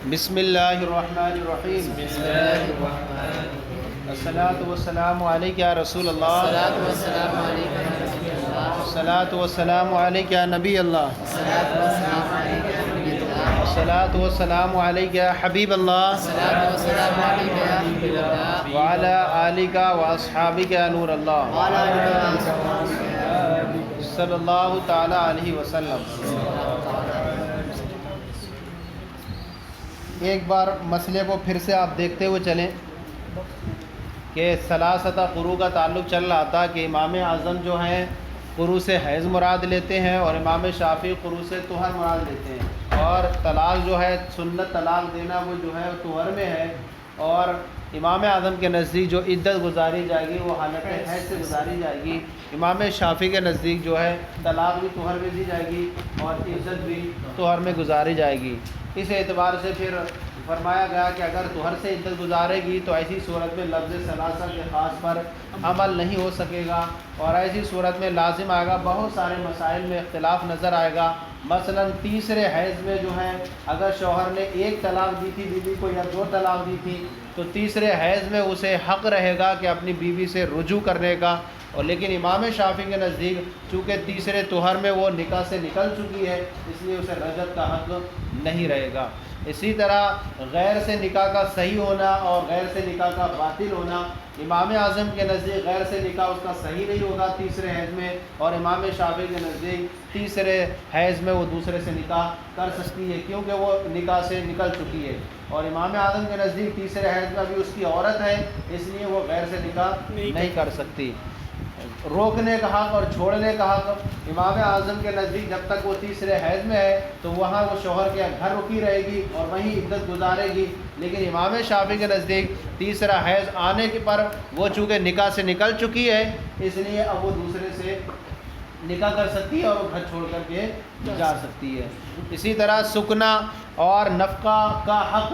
بسم اللہ الرحمن الرحیم الصلاۃ والسلام علیک یا رسول اللہ الصلاۃ والسلام علیک یا نبی اللہ الصلاۃ والسلام علیک یا حبیب اللہ وعلی آلک واصحابک یا نور اللہ صلی اللہ تعالی علیہ وسلم۔ ایک بار مسئلے کو پھر سے آپ دیکھتے ہوئے چلیں کہ ثلاثہ قروء کا تعلق چل رہا تھا کہ امام اعظم جو ہیں قروء سے حیض مراد لیتے ہیں اور امام شافعی قروء سے طہر مراد لیتے ہیں، اور طلاق جو ہے سنت طلاق دینا وہ جو ہے طہر میں ہے، اور امام اعظم کے نزدیک جو عدت گزاری جائے گی وہ حالت حیض سے گزاری جائے گی۔ امام شافعی کے نزدیک جو ہے طلاق بھی طہر میں دی جائے گی اور عدت بھی طہر میں گزاری جائے گی۔ اس اعتبار سے پھر فرمایا گیا کہ اگر طہر سے عدت گزارے گی تو ایسی صورت میں لفظ ثلاثہ کے خاص پر عمل نہیں ہو سکے گا، اور ایسی صورت میں لازم آئے گا بہت سارے مسائل میں اختلاف نظر آئے گا۔ مثلا تیسرے حیض میں جو ہے اگر شوہر نے ایک طلاق دی تھی بیوی کو یا دو طلاق دی تھی تو تیسرے حیض میں اسے حق رہے گا کہ اپنی بیوی سے رجوع کرنے کا، اور لیکن امام شافعی کے نزدیک چونکہ تیسرے طہر میں وہ نکاح سے نکل چکی ہے اس لیے اسے رجعت کا حق نہیں رہے گا۔ اسی طرح غیر سے نکاح کا صحیح ہونا اور غیر سے نکاح کا باطل ہونا، امام اعظم کے نزدیک غیر سے نکاح اس کا صحیح نہیں ہوگا تیسرے حیض میں، اور امام شافعی کے نزدیک تیسرے حیض میں وہ دوسرے سے نکاح کر سکتی ہے کیونکہ وہ نکاح سے نکل چکی ہے، اور امام اعظم کے نزدیک تیسرے حیض میں بھی اس کی عورت ہے اس لیے وہ غیر سے نکاح نہیں کر سکتی۔ روکنے کا حق اور چھوڑنے کا حق، امام اعظم کے نزدیک جب تک وہ تیسرے حیض میں ہے تو وہاں وہ شوہر کے گھر رکی رہے گی اور وہیں عدت گزارے گی، لیکن امام شافعی کے نزدیک تیسرا حیض آنے کے پر وہ چونکہ نکاح سے نکل چکی ہے اس لیے اب وہ دوسرے سے نکاح کر سکتی ہے اور وہ گھر چھوڑ کر کے جا سکتی ہے۔ اسی طرح سکنا اور نفقہ کا حق،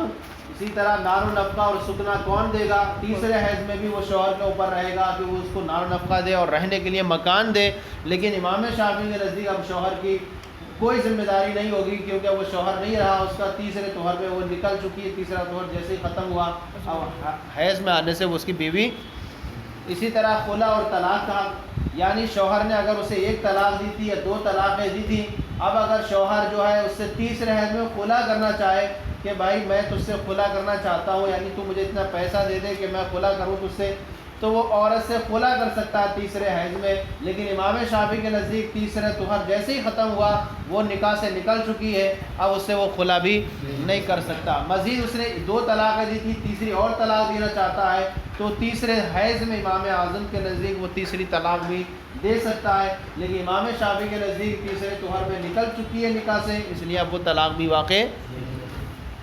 اسی طرح نار و نفقہ اور سکنا کون دے گا؟ تیسرے حیض میں بھی وہ شوہر کے اوپر رہے گا کہ وہ اس کو نار و نفقہ دے اور رہنے کے لیے مکان دے، لیکن امام شافعی کے نزدیک اب شوہر کی کوئی ذمہ داری نہیں ہوگی کیونکہ وہ شوہر نہیں رہا، اس کا تیسرے طہر میں وہ نکل چکی ہے، تیسرا طہر جیسے ہی ختم ہوا اب حیض میں آنے سے وہ اس کی بیوی۔ اسی طرح خلا اور طلاق کا، یعنی شوہر نے اگر اسے ایک طلاق دی تھی یا دو طلاقیں دی تھی، اب اگر شوہر جو ہے اس سے تیسرے حیض میں خلا کرنا چاہے کہ بھائی میں تجھ سے خلا کرنا چاہتا ہوں، یعنی تو مجھے اتنا پیسہ دے دے کہ میں خلا کروں تجھ سے، تو وہ عورت سے خلا کر سکتا ہے تیسرے حیض میں، لیکن امام شافعی کے نزدیک تیسرے طہر جیسے ہی ختم ہوا وہ نکاح سے نکل چکی ہے، اب اس سے وہ خلا بھی نہیں کر سکتا۔ مزید اس نے دو طلاقیں دی تھی، تیسری اور طلاق دینا چاہتا ہے تو تیسرے حیض میں امام اعظم کے نزدیک وہ تیسری طلاق بھی دے سکتا ہے، لیکن امام شافعی کے نزدیک تیسرے طہر میں نکل چکی ہے نکاح سے اس لیے اب وہ طلاق بھی واقع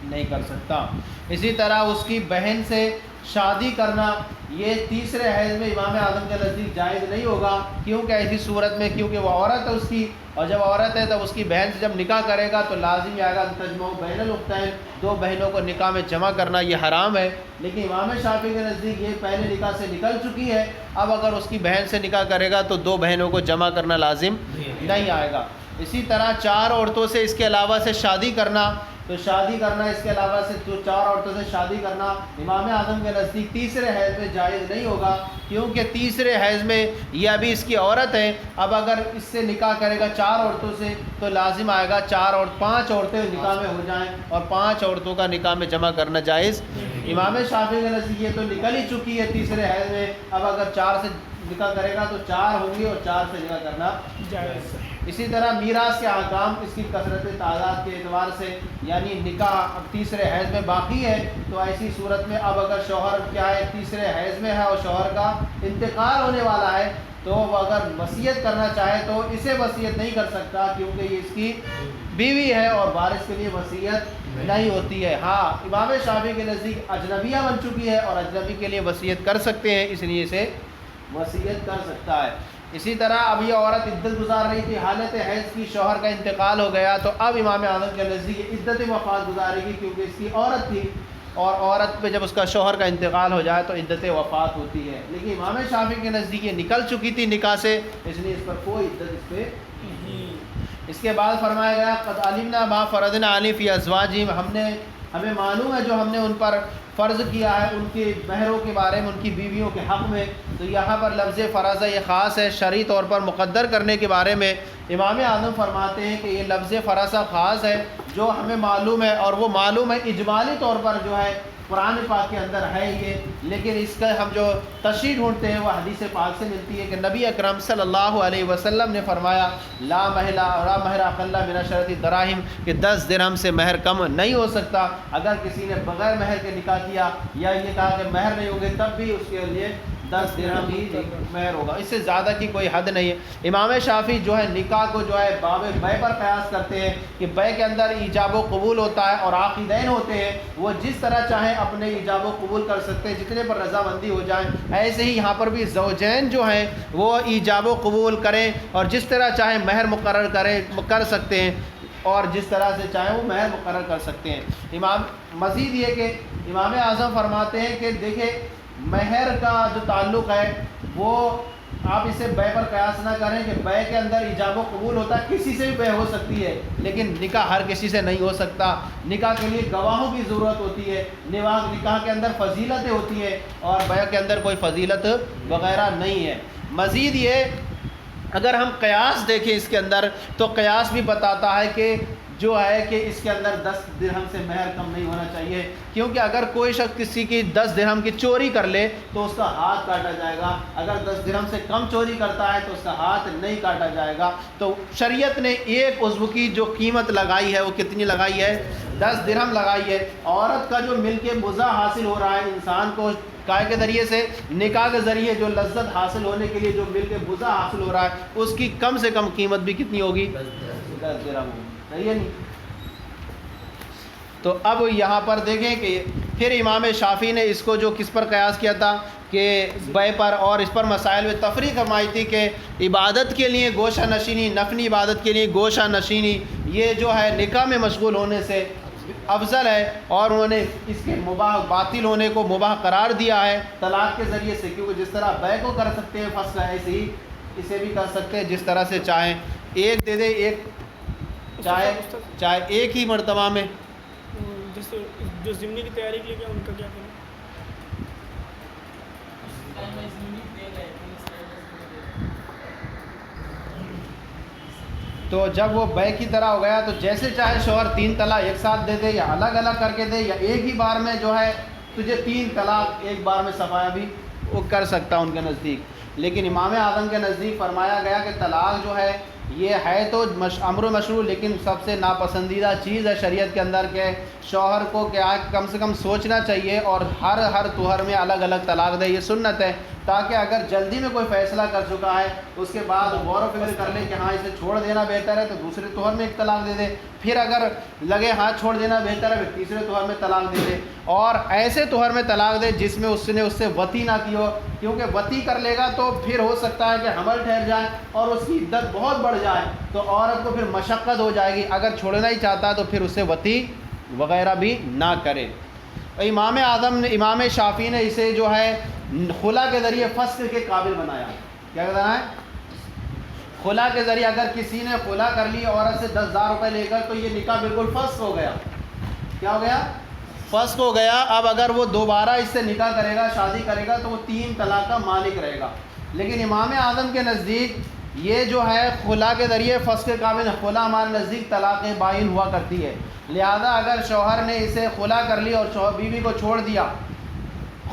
نہیں کر سکتا۔ اسی طرح اس کی بہن سے شادی کرنا یہ تیسرے حیض میں امام اعظم کے نزدیک جائز نہیں ہوگا، کیونکہ ایسی صورت میں کیونکہ وہ عورت ہے اس کی، اور جب عورت ہے تب اس کی بہن سے جب نکاح کرے گا تو لازم آئے گا تجمع بین الاختین، دو بہنوں کو نکاح میں جمع کرنا یہ حرام ہے، لیکن امام شافعی کے نزدیک یہ پہلے نکاح سے نکل چکی ہے، اب اگر اس کی بہن سے نکاح کرے گا تو دو بہنوں کو جمع کرنا لازم نہیں آئے گا۔ اسی طرح چار عورتوں سے اس کے علاوہ سے شادی کرنا، تو شادی کرنا اس کے علاوہ سے تو چار عورتوں سے شادی کرنا امام اعظم کے نزدیک تیسرے حیض میں جائز نہیں ہوگا، کیونکہ تیسرے حیض میں یہ ابھی اس کی عورت ہے، اب اگر اس سے نکاح کرے گا چار عورتوں سے تو لازم آئے گا پانچ عورتیں نکاح میں ہو جائیں، اور پانچ عورتوں کا نکاح میں جمع کرنا جائز۔ امام شافعی کے نزدیک یہ تو نکل ہی چکی ہے تیسرے حیض میں، اب اگر چار سے نکاح کرے گا تو چار ہوں گی اور چار سے نکاح کرنا جائز۔ اسی طرح میراث کے احکام اس کی کثرت تعداد کے اعتبار سے، یعنی نکاح اب تیسرے حیض میں باقی ہے تو ایسی صورت میں اب اگر شوہر کیا ہے تیسرے حیض میں ہے اور شوہر کا انتقال ہونے والا ہے تو وہ اگر وصیت کرنا چاہے تو اسے وصیت نہیں کر سکتا کیونکہ یہ اس کی بیوی ہے اور وارث کے لیے وصیت نہیں ہوتی ہے۔ ہاں امام شافعی کے نزدیک اجنبیہ بن چکی ہے اور اجنبی کے لیے وصیت کر سکتے ہیں، اس لیے اسے وصیت کر سکتا ہے۔ اسی طرح اب یہ عورت عدت گزار رہی تھی، حالت حیض کی، شوہر کا انتقال ہو گیا تو اب امام اعظم کے نزدیک عدت وفات گزارے گی کیونکہ اس کی عورت تھی، اور عورت پہ جب اس کا شوہر کا انتقال ہو جائے تو عدت وفات ہوتی ہے، لیکن امام شافعی کے نزدیک یہ نکل چکی تھی نکاح سے اس لیے اس پر کوئی عدت اس پہ۔ اس کے بعد فرمایا گیا قد علمنا ما فرضنا علی فی ازواجہم، ہم نے ہمیں معلوم ہے جو ہم نے ان پر فرض کیا ہے ان کے مہروں کے بارے میں، ان کی بیویوں کے حق میں، تو یہاں پر لفظ فرض یہ خاص ہے، شرعی طور پر مقدر کرنے کے بارے میں امام اعظم فرماتے ہیں کہ یہ لفظ فرض خاص ہے جو ہمیں معلوم ہے، اور وہ معلوم ہے اجمالی طور پر جو ہے قرآن پاک کے اندر ہے یہ، لیکن اس کا ہم جو تشریح ڈھونڈتے ہیں وہ حدیث پاک سے ملتی ہے کہ نبی اکرم صلی اللہ علیہ وسلم نے فرمایا لا مہر اقل من 10 دراہم، کہ 10 درہم سے مہر کم نہیں ہو سکتا۔ اگر کسی نے بغیر مہر کے نکاح کیا یا یہ کہا کہ مہر نہیں ہوگی تب بھی اس کے لیے 10 درہم ہی مہر ہوگا، اس سے زیادہ کی کوئی حد نہیں ہے۔ امام شافعی جو ہے نکاح کو جو ہے باب بے پر قیاس کرتے ہیں کہ بے کے اندر ایجاب و قبول ہوتا ہے اور عاقدین ہوتے ہیں، وہ جس طرح چاہیں اپنے ایجاب و قبول کر سکتے ہیں، جتنے پر رضامندی ہو جائیں، ایسے ہی یہاں پر بھی زوجین جو ہیں وہ ایجاب و قبول کریں اور جس طرح چاہیں مہر مقرر کر سکتے ہیں، اور جس طرح سے چاہیں وہ مہر مقرر کر سکتے ہیں۔ مزید یہ کہ امام اعظم فرماتے ہیں کہ دیکھیں مہر کا جو تعلق ہے وہ آپ اسے بے پر قیاس نہ کریں کہ بے کے اندر ایجاب و قبول ہوتا ہے، کسی سے بھی بے ہو سکتی ہے لیکن نکاح ہر کسی سے نہیں ہو سکتا، نکاح کے لیے گواہوں کی ضرورت ہوتی ہے، نکاح کے اندر فضیلتیں ہوتی ہیں اور بے کے اندر کوئی فضیلت وغیرہ نہیں ہے۔ مزید یہ اگر ہم قیاس دیکھیں اس کے اندر تو قیاس بھی بتاتا ہے کہ جو ہے کہ اس کے اندر 10 درہم سے مہر کم نہیں ہونا چاہیے، کیونکہ اگر کوئی شخص کسی کی 10 درہم کی چوری کر لے تو اس کا ہاتھ کاٹا جائے گا، اگر 10 درہم سے کم چوری کرتا ہے تو اس کا ہاتھ نہیں کاٹا جائے گا۔ تو شریعت نے ایک عضو کی جو قیمت لگائی ہے وہ کتنی لگائی ہے؟ 10 درہم لگائی ہے۔ عورت کا جو مل کے مزہ حاصل ہو رہا ہے انسان کو کائے کے ذریعے سے، نکاح کے ذریعے جو لذت حاصل ہونے کے لیے جو مل کے مزہ حاصل ہو رہا ہے اس کی کم سے کم قیمت بھی کتنی ہوگی؟ 10 درہم ہوگی، صحیح ہے نہیں؟ تو اب یہاں پر دیکھیں کہ پھر امام شافعی نے اس کو جو کس پر قیاس کیا تھا کہ بے پر، اور اس پر مسائل میں تفریق فرمائی تھی کہ عبادت کے لیے گوشہ نشینی، نفلی عبادت کے لیے گوشہ نشینی یہ جو ہے نکاح میں مشغول ہونے سے افضل ہے، اور انہوں نے اس کے مباح باطل ہونے کو مباح قرار دیا ہے طلاق کے ذریعے سے، کیونکہ جس طرح بے کو کر سکتے ہیں فسخ، ایسے ہی اسے بھی کر سکتے ہیں جس طرح سے چاہیں، ایک دے دے ایک، چاہے ایک ہی مرتبہ میں۔ جو ضمنی کی تیاری کے لیے کیا ان کا کیا کرنا؟ تو جب وہ بے کی طرح ہو گیا تو جیسے چاہے شوہر 3 طلاق ایک ساتھ دے دے یا الگ الگ کر کے دے، یا ایک ہی بار میں جو ہے تجھے 3 طلاق ایک بار میں صفایا بھی وہ کر سکتا ان کے نزدیک۔ لیکن امام اعظم کے نزدیک فرمایا گیا کہ طلاق جو ہے یہ ہے تو امر مشروع، لیکن سب سے ناپسندیدہ چیز ہے شریعت کے اندر کہ شوہر کو کیا کم سے کم سوچنا چاہیے اور ہر طہر میں الگ الگ طلاق دے، یہ سنت ہے، تاکہ اگر جلدی میں کوئی فیصلہ کر چکا ہے اس کے بعد غور و فکر کر لے کہ ہاں اسے چھوڑ دینا بہتر ہے تو دوسرے طہر میں ایک طلاق دے دے، پھر اگر لگے ہاں چھوڑ دینا بہتر ہے پھر تیسرے طہر میں طلاق دے دے، اور ایسے طہر میں طلاق دے جس میں اس نے اس سے وطی نہ کی ہو، کیونکہ وطی کر لے گا تو پھر ہو سکتا ہے کہ حمل ٹھہر جائے اور اس کی عدت بہت بڑھ جائے تو عورت کو پھر مشقت ہو جائے گی، اگر چھوڑنا ہی چاہتا ہے تو پھر اسے وطی وغیرہ بھی نہ کرے۔ امام اعظم نے، امام شافعی نے اسے جو ہے خلا کے ذریعے فسخ کے قابل بنایا۔ کیا کہنا ہے؟ خلا کے ذریعے اگر کسی نے خلا کر لی عورت سے 10,000 روپے لے کر تو یہ نکاح بالکل فسخ ہو گیا۔ کیا ہو گیا؟ فسخ ہو گیا۔ اب اگر وہ دوبارہ اس سے نکاح کرے گا، شادی کرے گا تو وہ 3 طلاق کا مالک رہے گا۔ لیکن امام اعظم کے نزدیک یہ جو ہے خلا کے ذریعے فسخ کے قابل، خلا ہمارے نزدیک طلاق بائن ہوا کرتی ہے، لہذا اگر شوہر نے اسے خلا کر لی اور بیوی کو چھوڑ دیا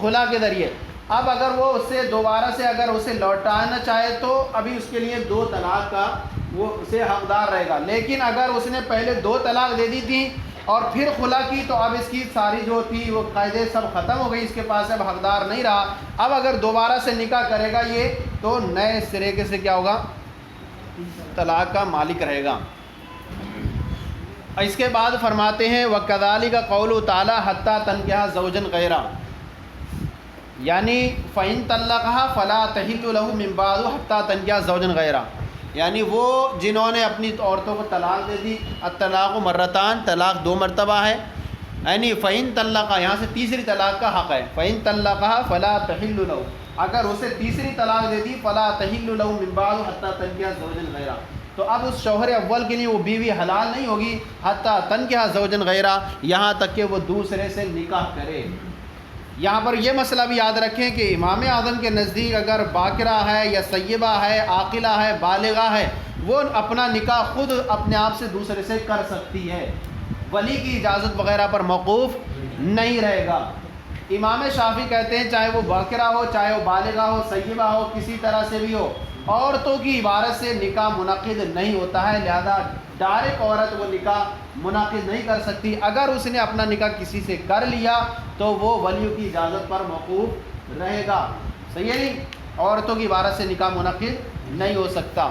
خلا کے ذریعے، اب اگر وہ اس سے دوبارہ سے اگر اسے لوٹانا چاہے تو ابھی اس کے لیے 2 طلاق کا وہ اسے حقدار رہے گا، لیکن اگر اس نے پہلے 2 طلاق دے دی تھی اور پھر خلا کی تو اب اس کی ساری جو تھی وہ قاعدے سب ختم ہو گئی، اس کے پاس اب حقدار نہیں رہا۔ اب اگر دوبارہ سے نکاح کرے گا یہ تو نئے سرے سے کیا ہوگا؟ طلاق کا مالک رہے گا۔ اس کے بعد فرماتے ہیں وَكَذَلِكَ قَوْلُ تَعَالَى حَتَّى تَنكِحَ زَوْجًا غَيْرَهُ، یعنی فَإِن طَلَّقَهَا فَلَا تَحِلُّ لَهُ مِن بَعْدُ حَتَّى تَنكِحَ زَوْجًا غَيْرَهُ، یعنی وہ جنہوں نے اپنی عورتوں کو طلاق دے دی، الطلاق مرتان، طلاق 2 مرتبہ ہے، یعنی فَإِن طَلَّقَهَا یہاں سے تیسری طلاق کا حق ہے، فَإِن طَلَّقَهَا فَلَا تَحِلُّ لَهُ، اگر اسے تیسری طلاق دے دی فَلَا تَحِلُّ لَهُ مِن بَعْدُ حَتَّى تَنكِحَ زَوْجًا غَيْرَهُ، تو اب اس شوہر اول کے لیے وہ بیوی حلال نہیں ہوگی حتیٰ تنکحہ زوجن غیرہ، یہاں تک کہ وہ دوسرے سے نکاح کرے۔ یہاں پر یہ مسئلہ بھی یاد رکھیں کہ امام اعظم کے نزدیک اگر باکرہ ہے یا سیبہ ہے، عاقلہ ہے، بالغہ ہے، وہ اپنا نکاح خود اپنے آپ سے دوسرے سے کر سکتی ہے، ولی کی اجازت وغیرہ پر موقوف نہیں رہے گا۔ امام شافعی کہتے ہیں چاہے وہ باکرہ ہو، چاہے وہ بالغہ ہو، سیبہ ہو، کسی طرح سے بھی ہو، عورتوں کی عبارت سے نکاح منعقد نہیں ہوتا ہے، لہذا ڈائریکٹ عورت وہ نکاح منعقد نہیں کر سکتی۔ اگر اس نے اپنا نکاح کسی سے کر لیا تو وہ ولیوں کی اجازت پر موقوف رہے گا، صحیح ہے نہیں؟ عورتوں کی عبارت سے نکاح منعقد نہیں ہو سکتا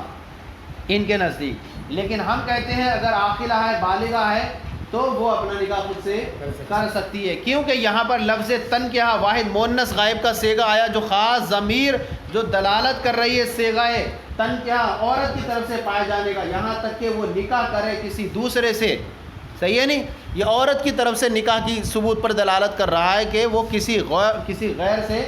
ان کے نزدیک۔ لیکن ہم کہتے ہیں اگر عاقلہ ہے، بالغہ ہے، تو وہ اپنا نکاح خود سے کر سکتی ہے، کیونکہ یہاں پر لفظ تنکحہ واحد مؤنث غائب کا صیغہ آیا، جو خاص ضمیر جو دلالت کر رہی ہے صیغہ تنکحہ عورت کی طرف سے پائے جانے کا، یہاں تک کہ وہ نکاح کرے کسی دوسرے سے، صحیح ہے نہیں؟ یہ عورت کی طرف سے نکاح کی ثبوت پر دلالت کر رہا ہے کہ وہ کسی غیر سے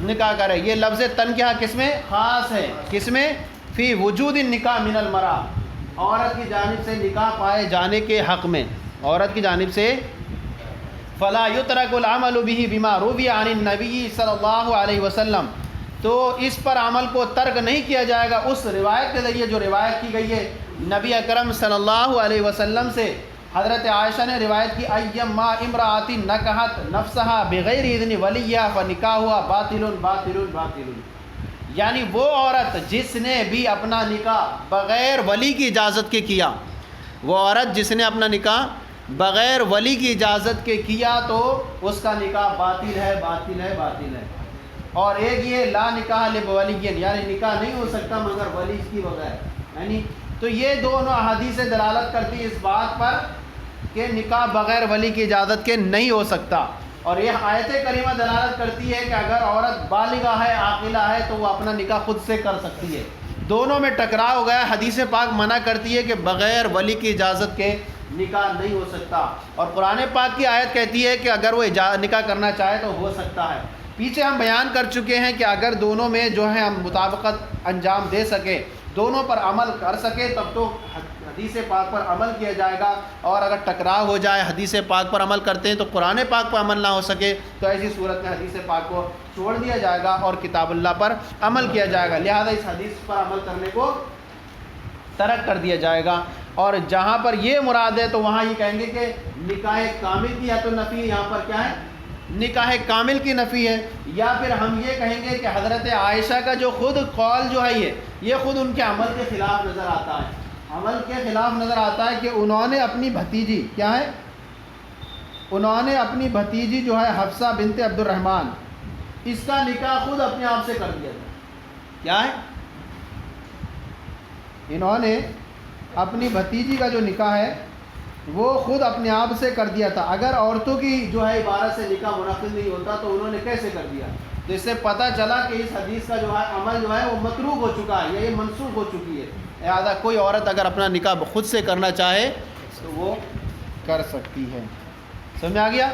نکاح کرے۔ یہ لفظ تنکحہ کس میں خاص ہے؟ کس میں؟ فی وجود النکاح من المرأة، عورت کی جانب سے نکاح پائے جانے کے حق میں، عورت کی جانب سے۔ فلا یترک العمل به بما روی عن النبی صلی اللہ علیہ وسلم، تو اس پر عمل کو ترک نہیں کیا جائے گا اس روایت کے ذریعے جو روایت کی گئی ہے نبی اکرم صلی اللہ علیہ وسلم سے۔ حضرت عائشہ نے روایت کی ایما امرأۃ نکحت نفسها بغیر اذن ولیہا فنکاحها باطل باطل باطل، یعنی وہ عورت جس نے بھی اپنا نکاح بغیر ولی کی اجازت کے کیا، وہ عورت جس نے اپنا نکاح بغیر ولی کی اجازت کے کیا تو اس کا نکاح باطل ہے باطل ہے باطل ہے۔ اور ایک یہ لا نکاح لولی، یعنی نکاح نہیں ہو سکتا مگر ولی کی بغیر، یعنی تو یہ دونوں احادیث دلالت کرتی ہے اس بات پر کہ نکاح بغیر ولی کی اجازت کے نہیں ہو سکتا، اور یہ آیت کریمہ دلالت کرتی ہے کہ اگر عورت بالغہ ہے، عاقلہ ہے، تو وہ اپنا نکاح خود سے کر سکتی ہے۔ دونوں میں ٹکراؤ ہو گیا، حدیث پاک منع کرتی ہے کہ بغیر ولی کی اجازت کے نکاح نہیں ہو سکتا، اور قرآن پاک کی آیت کہتی ہے کہ اگر وہ نکاح کرنا چاہے تو ہو سکتا ہے۔ پیچھے ہم بیان کر چکے ہیں کہ اگر دونوں میں جو ہے ہم مطابقت انجام دے سکے، دونوں پر عمل کر سکے، تب تو حدیث پاک پر عمل کیا جائے گا، اور اگر ٹکراؤ ہو جائے، حدیث پاک پر عمل کرتے ہیں تو قرآن پاک پر عمل نہ ہو سکے، تو ایسی صورت میں حدیث پاک کو چھوڑ دیا جائے گا اور کتاب اللہ پر عمل کیا جائے گا، لہذا اس حدیث پر عمل کرنے کو ترک کر دیا جائے گا۔ اور جہاں پر یہ مراد ہے تو وہاں یہ کہیں گے کہ نکاح کامل کی یا تو نفی، یہاں پر کیا ہے؟ نکاح کامل کی نفی ہے، یا پھر ہم یہ کہیں گے کہ حضرت عائشہ کا جو خود قول جو ہے یہ خود ان کے عمل کے خلاف نظر آتا ہے، عمل کے خلاف نظر آتا ہے کہ انہوں نے اپنی بھتیجی کیا ہے، انہوں نے اپنی بھتیجی جو ہے حفصہ بنت عبد الرحمن، اس کا نکاح خود اپنے آپ سے کر دیا تھا۔ کیا ہے؟ انہوں نے اپنی بھتیجی کا جو نکاح ہے وہ خود اپنے آپ سے کر دیا تھا۔ اگر عورتوں کی جو ہے عبارت سے نکاح منعقد نہیں ہوتا تو انہوں نے کیسے کر دیا؟ تو اس سے پتہ چلا کہ اس حدیث کا جو ہے عمل جو ہے وہ متروک ہو چکا ہے، یہ منسوخ ہو چکی ہے، لہٰذا کوئی عورت اگر اپنا نکاح خود سے کرنا چاہے تو وہ کر سکتی ہے۔ سمجھ میں آ گیا؟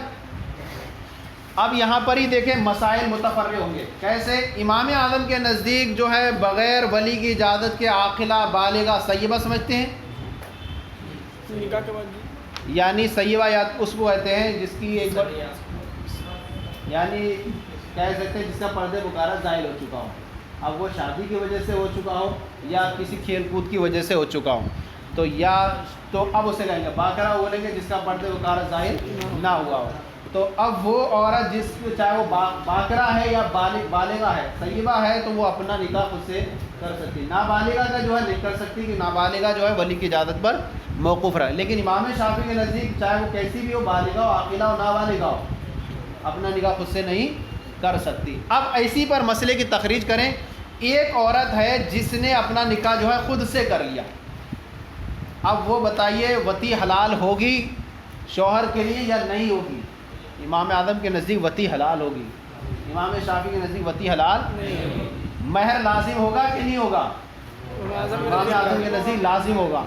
اب یہاں پر ہی دیکھیں مسائل متفرع ہوں گے کیسے۔ امام اعظم کے نزدیک جو ہے بغیر ولی کی اجازت کے عاقلہ بالغہ سیبہ سمجھتے ہیں، نکاح کے بعد یعنی سیبہ یا اس کو کہتے ہیں جس کی ایک بار یعنی کہہ سکتے ہیں جس کا پردے بکارت ظاہر ہو چکا ہو، اب وہ شادی کی وجہ سے ہو چکا ہو یا کسی کھیل کود کی وجہ سے ہو چکا ہو، تو اب اسے کہیں گے باقرہ، وہ بولیں گے جس کا پردے بکارت ظاہر نہ ہوا ہو۔ تو اب وہ عورت جس چاہے وہ باقرہ ہے یا بالغہ ہے، سیبہ ہے، تو وہ اپنا نکاح خود سے کر سکتی۔ نابالغہ کا جو ہے نہیں کر سکتی کہ نابالغہ جو ہے ولی کی اجازت پر موقوف رہے، لیکن امام شافعی کے نزدیک چاہے وہ کیسی بھی ہو، بالغہ ہو، عاقلہ ہو، نابالغہ ہو، اپنا نکاح خود سے نہیں کر سکتی۔ اب ایسی پر مسئلے کی تخریج کریں، ایک عورت ہے جس نے اپنا نکاح جو ہے خود سے کر لیا، اب وہ بتائیے وطی حلال ہوگی شوہر کے لیے یا نہیں ہوگی؟ امام اعظم کے نزدیک وطی حلال ہوگی، امام شافعی کے نزدیک وطی حلال نہیں۔ مہر لازم ہوگا کہ نہیں ہوگا؟ امام اعظم کے نزدیک لازم ہوگا،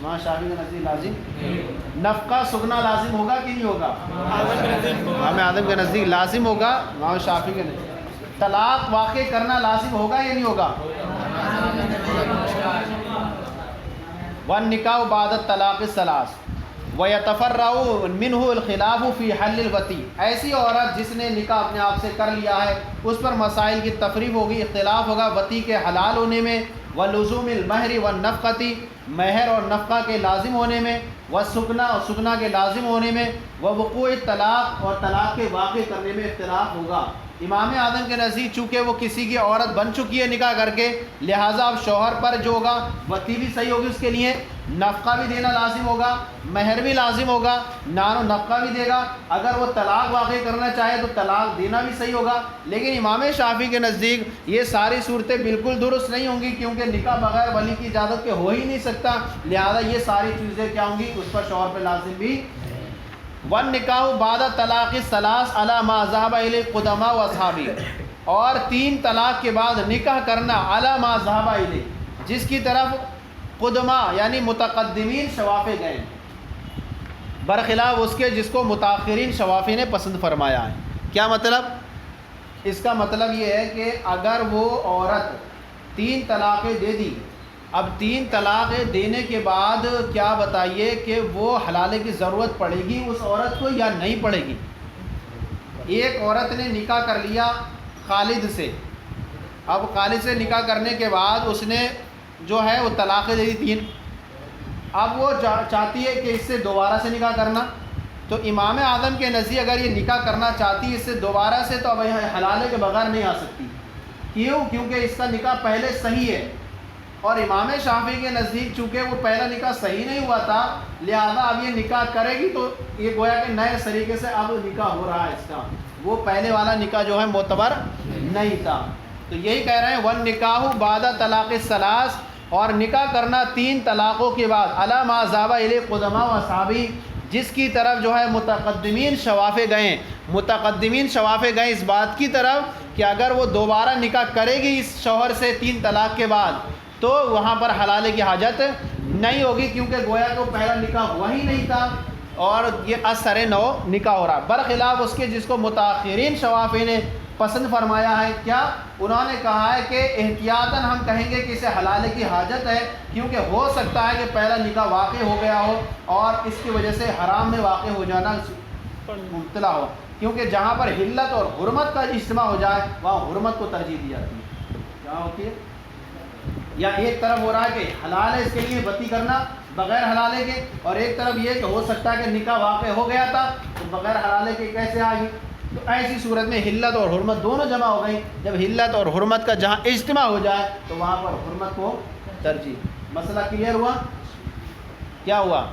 امام شافعی کے نزدیک لازم۔ نفقہ سگنا لازم ہوگا کہ نہیں ہوگا؟ امام اعظم کے نزدیک لازم ہوگا، امام شافعی کے نزدیک۔ طلاق واقع کرنا لازم ہوگا یا نہیں ہوگا؟ والنکاح بعد الطلاق الثلاث ويتفرع منه الخلاف في حل الوطی، ایسی عورت جس نے نکاح اپنے آپ سے کر لیا ہے اس پر مسائل کی تفریق ہوگی، اختلاف ہوگا وطی کے حلال ہونے میں، ولزوم المہر والنفقتی، مہر اور نفقہ کے لازم ہونے میں، والسکنا اور سکنا کے لازم ہونے میں، ووقوع طلاق اور طلاق کے واقع کرنے میں اختلاف ہوگا۔ امام اعظم کے نزدیک چونکہ وہ کسی کی عورت بن چکی ہے نکاح کر کے، لہٰذا اب شوہر پر جو ہوگا وطی بھی صحیح ہوگی، اس کے لیے نفقہ بھی دینا لازم ہوگا، مہر بھی لازم ہوگا، نان و نفقہ بھی دے گا، اگر وہ طلاق واقع کرنا چاہے تو طلاق دینا بھی صحیح ہوگا۔ لیکن امام شافعی کے نزدیک یہ ساری صورتیں بالکل درست نہیں ہوں گی، کیونکہ نکاح بغیر ولی کی اجازت کے ہو ہی نہیں سکتا، لہذا یہ ساری چیزیں کیا ہوں گی، اس پر شوہر پہ لازم بھی۔ والنکاح بعد طلاق الثلاث علی ما ذهب الیہ القدماء واصحابی، اور 3 طلاق کے بعد نکاح کرنا علی ما ذهب الیہ، جس کی طرف قدماء یعنی متقدمین شوافع گئے، برخلاف اس کے جس کو متاخرین شوافع نے پسند فرمایا ہے۔ کیا مطلب؟ اس کا مطلب یہ ہے کہ اگر وہ عورت 3 طلاقیں دے دی، اب 3 طلاقیں دینے کے بعد کیا بتائیے کہ وہ حلالے کی ضرورت پڑے گی اس عورت کو یا نہیں پڑے گی؟ ایک عورت نے نکاح کر لیا خالد سے، اب خالد سے نکاح کرنے کے بعد اس نے جو ہے وہ طلاقیں دے دی 3، اب وہ چاہتی ہے کہ اس سے دوبارہ سے نکاح کرنا، تو امام اعظم کے نزدیک اگر یہ نکاح کرنا چاہتی ہے اس سے دوبارہ سے، تو اب حلالے کے بغیر نہیں آ سکتی۔ کیوں؟ کیونکہ اس کا نکاح پہلے صحیح ہے، اور امام شافعی کے نزدیک چونکہ وہ پہلا نکاح صحیح نہیں ہوا تھا، لہذا اب یہ نکاح کرے گی تو یہ گویا کہ نئے طریقے سے اب نکاح ہو رہا ہے اس کا، وہ پہلے والا نکاح جو ہے معتبر نہیں تھا۔ تو یہی کہہ رہے ہیں والنکاح بعد طلاق الثلاث، اور نکاح کرنا 3 طلاقوں کے بعد علی ما ذهب الیہ القدماء واصحابی، جس کی طرف جو ہے متقدمین شوافع گئے، متقدمین شوافع گئے اس بات کی طرف کہ اگر وہ دوبارہ نکاح کرے گی اس شوہر سے 3 طلاق کے بعد تو وہاں پر حلالے کی حاجت نہیں ہوگی، کیونکہ گویا کہ وہ پہلا نکاح ہوا ہی نہیں تھا اور یہ اثر نو نکاح ہو رہا، برخلاف اس کے جس کو متاخرین شوافع نے پسند فرمایا ہے۔ کیا انہوں نے کہا ہے کہ احتیاطاً ہم کہیں گے کہ اسے حلالے کی حاجت ہے، کیونکہ ہو سکتا ہے کہ پہلا نکاح واقع ہو گیا ہو اور اس کی وجہ سے حرام میں واقع ہو جانا مبتلا ہو، کیونکہ جہاں پر حلت اور حرمت کا اجتماع ہو جائے وہاں حرمت کو ترجیح دی جاتی ہے۔ کیا ہوتی ہے؟ یا ایک طرف ہو رہا ہے کہ حلال ہے اس کے لیے وطی کرنا بغیر حلالے کے، اور ایک طرف یہ کہ ہو سکتا ہے کہ نکاح واقع ہو گیا تھا تو بغیر حلالے کے کیسے آئے گی؟ تو ایسی صورت میں حلت اور حرمت دونوں جمع ہو گئی، جب حلت اور حرمت کا جہاں اجتماع ہو جائے تو وہاں پر حرمت کو ترجیح۔ مسئلہ کلیئر ہوا؟ کیا ہوا؟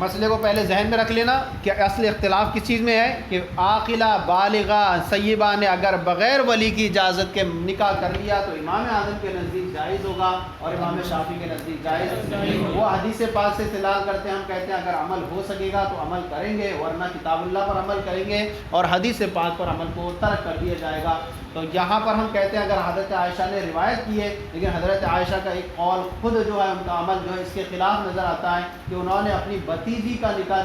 مسئلے کو پہلے ذہن میں رکھ لینا کہ اصل اختلاف کس چیز میں ہے کہ عاقلہ بالغہ سیبہ نے اگر بغیر ولی کی اجازت کے نکاح کر لیا تو امام اعظم کے نزدیک جائز ہوگا اور امام شافعی کے نزدیک جائز نہیں۔ وہ حدیث پاک سے استدلال کرتے ہیں، ہم کہتے ہیں اگر عمل ہو سکے گا تو عمل کریں گے، ورنہ کتاب اللہ پر عمل کریں گے اور حدیث پاک پر عمل کو ترک کر دیا جائے گا۔ تو یہاں پر ہم کہتے ہیں اگر حضرت عائشہ نے روایت کی ہے، لیکن حضرت عائشہ کا ایک قول خود جو ہے ان کا عمل جو ہے اس کے خلاف نظر آتا ہے کہ انہوں نے اپنی بھتیجی کا نکاح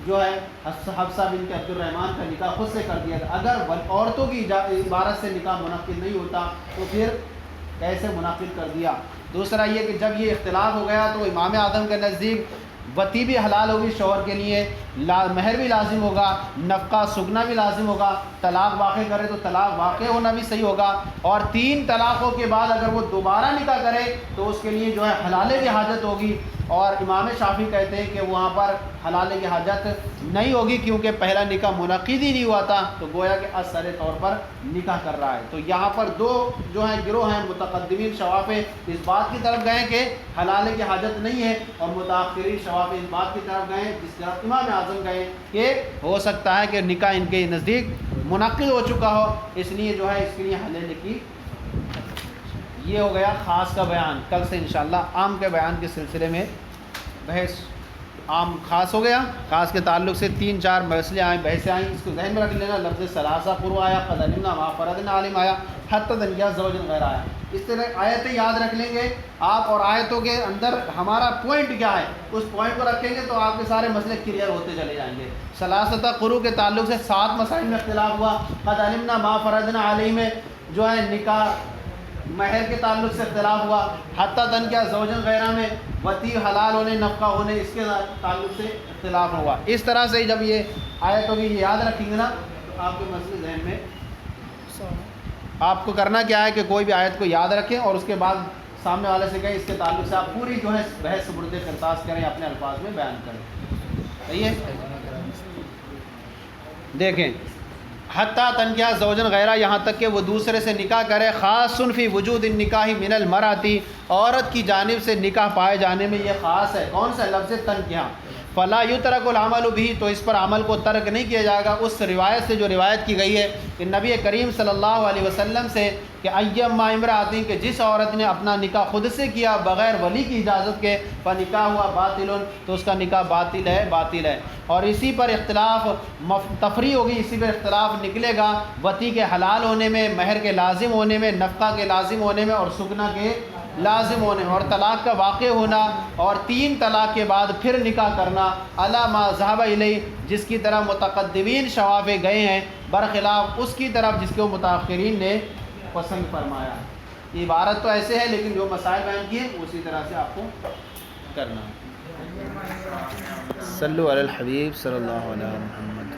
جو ہے حفصہ بنت عبد الرحمن کا نکاح خود سے کر دیا تھا۔ اگر عورتوں کی عبارت سے نکاح منعقد نہیں ہوتا تو پھر کیسے منعقد کر دیا؟ دوسرا یہ کہ جب یہ اختلاف ہو گیا تو امام اعظم کے نزدیک وطی بھی حلال ہوگی شوہر کے لیے، مہر بھی لازم ہوگا، نفقہ سگنا بھی لازم ہوگا، طلاق واقع کرے تو طلاق واقع ہونا بھی صحیح ہوگا، اور 3 طلاقوں کے بعد اگر وہ دوبارہ نکاح کرے تو اس کے لیے جو ہے حلالے کی حاجت ہوگی، اور امام شافعی کہتے ہیں کہ وہاں پر حلالے کی حاجت نہیں ہوگی کیونکہ پہلا نکاح منعقد ہی نہیں ہوا تھا، تو گویا کہ اثر طور پر نکاح کر رہا ہے۔ تو یہاں پر 2 جو ہیں گروہ ہیں، متقدمین شوافع اس بات کی طرف گئے کہ حلالے کی حاجت نہیں ہے، اور متاخرین شوافع اس بات کی طرف گئے جس طرف امام اعظم گئے کہ ہو سکتا ہے کہ نکاح ان کے نزدیک منعقد ہو چکا ہو، اس لیے جو ہے اس کے لیے حلالے کی۔ یہ ہو گیا خاص کا بیان۔ کل سے انشاءاللہ عام کے بیان کے سلسلے میں بحث عام خاص ہو گیا، خاص کے تعلق سے 3-4 مسئلے آئیں، بحثیں آئیں، اس کو ذہن میں رکھ لینا۔ لفظ ثلاثہ قروء آیا، قد علمنا ما فرضنا علیہم آیا، حتی دنیا زوج غیر آیا۔ اس طرح آیتیں یاد رکھ لیں گے آپ، اور آیتوں کے اندر ہمارا پوائنٹ کیا ہے اس پوائنٹ کو رکھیں گے تو آپ کے سارے مسئلے کلیئر ہوتے چلے جائیں گے۔ ثلاثہ قروء کے تعلق سے 7 مسائل میں اختلاف ہوا۔ قد علمنا ما فرضنا علیہم میں جو ہے نکاح مہر کے تعلق سے اختلاف ہوا، حتیٰ تنکیہ زوجن غیرہ میں وطی حلال ہونے نفقہ ہونے اس کے تعلق سے اختلاف ہوا۔ اس طرح سے جب یہ آیت ہوگی یہ یاد رکھیں گے نا تو آپ کے مسئلے ذہن میں آپ کو کرنا کیا ہے کہ کوئی بھی آیت کو یاد رکھیں اور اس کے بعد سامنے والے سے کہیں اس کے تعلق سے آپ پوری جو ہے بحث سبرد خرطاس کریں، اپنے الفاظ میں بیان کریں۔ صحیح ہے؟ دیکھیں حتیٰ تنکیہ زوجن غیرہ، یہاں تک کہ وہ دوسرے سے نکاح کرے، خاص فی وجود النکاح من المرأتی، عورت کی جانب سے نکاح پائے جانے میں یہ خاص ہے۔ کون سا لفظ تنکیہ؟ فلا یترک العمل بھی، تو اس پر عمل کو ترک نہیں کیا جائے گا اس روایت سے جو روایت کی گئی ہے کہ نبی کریم صلی اللہ علیہ وسلم سے کہ ایما امرأۃ، کہ جس عورت نے اپنا نکاح خود سے کیا بغیر ولی کی اجازت کے فنکاح ہوا باطل، تو اس کا نکاح باطل ہے۔ اور اسی پر اختلاف تفریع ہوگی، اسی پر اختلاف نکلے گا وطی کے حلال ہونے میں، مہر کے لازم ہونے میں، نفقہ کے لازم ہونے میں اور سکنا کے لازم ہونے میں، اور طلاق کا واقع ہونا اور 3 طلاق کے بعد پھر نکاح کرنا، علی ما ذهب الیہ، جس کی طرح متقدمین شوافع گئے ہیں، برخلاف اس کی طرف جس کو متاخرین نے پسند فرمایا۔ یہ عبارت تو ایسے ہے لیکن جو مسائل بیان کیے اسی طرح سے آپ کو کرنا ہے۔ صلو علی الحبیب صلی اللہ علیہ وسلم۔